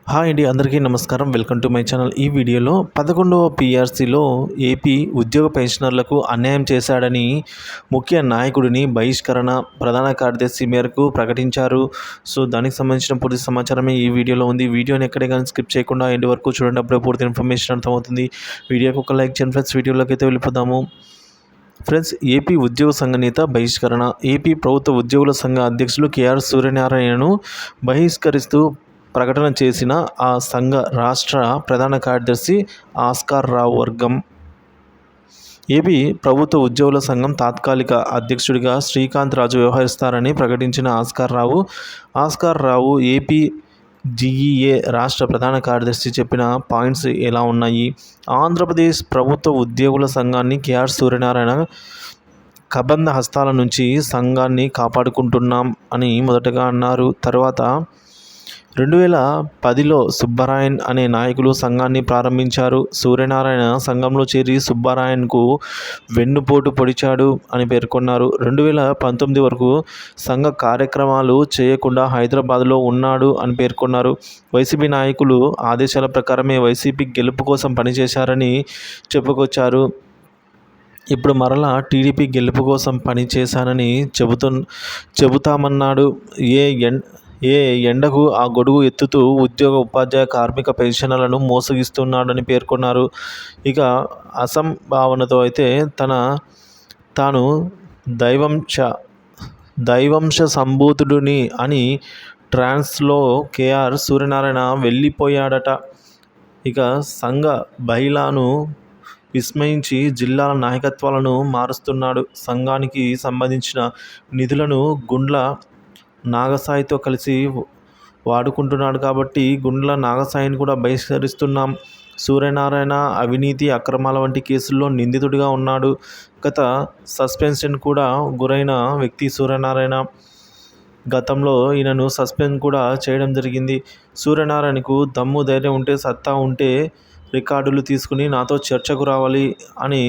Hi అండి, అందరికీ నమస్కారం. Welcome to my channel. ఈ వీడియోలో 11వ పీఆర్సీలో ఏపీ ఉద్యోగ పెన్షనర్లకు అన్యాయం చేశాడని ముఖ్య నాయకుడిని బహిష్కరణ ప్రధాన కార్యదర్శి మేరకు ప్రకటించారు. సో దానికి సంబంధించిన పూర్తి సమాచారమే ఈ వీడియోలో ఉంది. వీడియోని ఎక్కడే కానీ స్కిప్ చేయకుండా ఎండ్ వరకు చూడండి, అప్పుడే పూర్తి ఇన్ఫర్మేషన్ అర్థమవుతుంది. వీడియోకి ఒక లైక్ చేయండి ఫ్రెండ్స్. వీడియోలోకి అయితే వెళ్ళిపోదాము. ఫ్రెండ్స్, ఏపీ ఉద్యోగ సంఘ నేత బహిష్కరణ. ఏపీ ప్రభుత్వ ఉద్యోగుల సంఘ అధ్యక్షులు కేఆర్ సూర్యనారాయణను బహిష్కరిస్తూ ప్రకటన చేసిన ఆ సంఘ రాష్ట్ర ప్రధాన కార్యదర్శి ఆస్కార్ రావు వర్గం. ఏపీ ప్రభుత్వ ఉద్యోగుల సంఘం తాత్కాలిక అధ్యక్షుడిగా శ్రీకాంత్ రాజు వ్యవహరిస్తారని ప్రకటించిన ఆస్కార్ రావు ఏపీ జీఈఏ రాష్ట్ర ప్రధాన కార్యదర్శి చెప్పిన పాయింట్స్ ఎలా ఉన్నాయి? ఆంధ్రప్రదేశ్ ప్రభుత్వ ఉద్యోగుల సంఘాన్ని కేఆర్ సూర్యనారాయణ కబంధ హస్తాల నుంచి సంఘాన్ని కాపాడుకుంటున్నాం అని మొదటగా అన్నారు. తర్వాత 2010లో సుబ్బరాయన్ అనే నాయకులు సంఘాన్ని ప్రారంభించారు. సూర్యనారాయణ సంఘంలో చేరి సుబ్బరాయన్కు వెన్నుపోటు పొడిచాడు అని పేర్కొన్నారు. 2019 వరకు సంఘ కార్యక్రమాలు చేయకుండా హైదరాబాద్లో ఉన్నాడు అని పేర్కొన్నారు. వైసీపీ నాయకులు ఆదేశాల ప్రకారమే వైసీపీ గెలుపు కోసం పనిచేశారని చెప్పుకొచ్చారు. ఇప్పుడు మరలా టీడీపీ గెలుపు కోసం పనిచేశానని చెబుతామన్నాడు. ఏ ఎండకు ఆ గొడుగు ఎత్తుతూ ఉద్యోగ ఉపాధ్యాయ కార్మిక పెన్షన్లను మోసగిస్తున్నాడని పేర్కొన్నారు. ఇక అసంభావనతో అయితే తాను దైవంశ సంభూతుడిని అని ట్రాన్స్లో కేఆర్ సూర్యనారాయణ వెళ్ళిపోయాడట. ఇక సంఘ బైలాను విస్మయించి జిల్లాల నాయకత్వాలను మారుస్తున్నాడు. సంఘానికి సంబంధించిన నిధులను గుండ్ల నాగసాయితో కలిసి వాడుకుంటున్నాడు కాబట్టి గుండ్ల నాగసాయిని కూడా బహిష్కరిస్తున్నాం. సూర్యనారాయణ అవినీతి అక్రమాల వంటి కేసుల్లో నిందితుడిగా ఉన్నాడు. గత సస్పెన్షన్ కూడా గురైన వ్యక్తి సూర్యనారాయణ. గతంలో ఈయనను సస్పెండ్ కూడా చేయడం జరిగింది. సూర్యనారాయణకు దమ్ము ధైర్యం ఉంటే, సత్తా ఉంటే రికార్డులు తీసుకుని నాతో చర్చకు రావాలి అని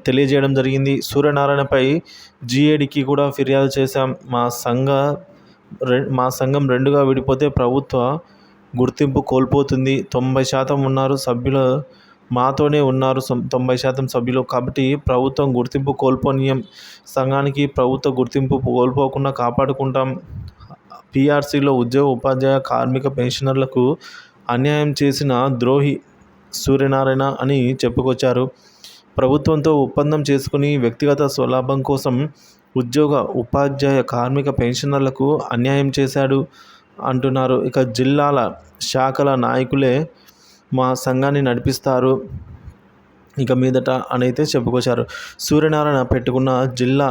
తెలియజేయడం జరిగింది. సూర్యనారాయణపై జీఏడీకి కూడా ఫిర్యాదు చేశాం. మా సంఘం రెండుగా విడిపోతే ప్రభుత్వ గుర్తింపు కోల్పోతుంది. 90% ఉన్నారు సభ్యులు మాతోనే ఉన్నారు. 90% సభ్యులు కాబట్టి ప్రభుత్వం గుర్తింపు కోల్పోనీయం. సంఘానికి ప్రభుత్వ గుర్తింపు కోల్పోకుండా కాపాడుకుంటాం. పీఆర్సీలో ఉద్యోగ ఉపాధ్యాయ కార్మిక పెన్షనర్లకు అన్యాయం చేసిన ద్రోహి సూర్యనారాయణ అని చెప్పుకొచ్చారు. ప్రభుత్వంతో ఒప్పందం చేసుకుని వ్యక్తిగత స్వలాభం కోసం ఉద్యోగ ఉపాధ్యాయ కార్మిక పెన్షనర్లకు అన్యాయం చేశాడు అంటున్నారు. ఇక జిల్లాల శాఖల నాయకులే మా సంఘాన్ని నడిపిస్తారు ఇక మీదట అని అయితే చెప్పుకొచ్చారు. సూర్యనారాయణ పెట్టుకున్న జిల్లా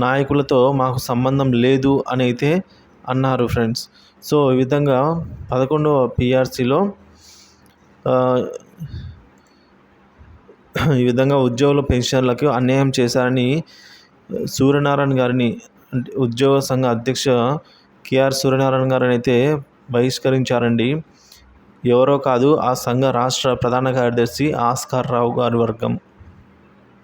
నాయకులతో మాకు సంబంధం లేదు అని అయితే అన్నారు ఫ్రెండ్స్. సో ఈ విధంగా 11వ పీఆర్సీలో ఈ విధంగా ఉద్యోగుల పెన్షన్లకు అన్యాయం చేశారని సూర్యనారాయణ గారిని, అంటే ఉద్యోగ సంఘ అధ్యక్ష కేఆర్ సూర్యనారాయణ గారిని అయితే బహిష్కరించారండి. ఎవరో కాదు, ఆ సంఘ రాష్ట్ర ప్రధాన కార్యదర్శి ఆస్కార్ రావు గారి వర్గం.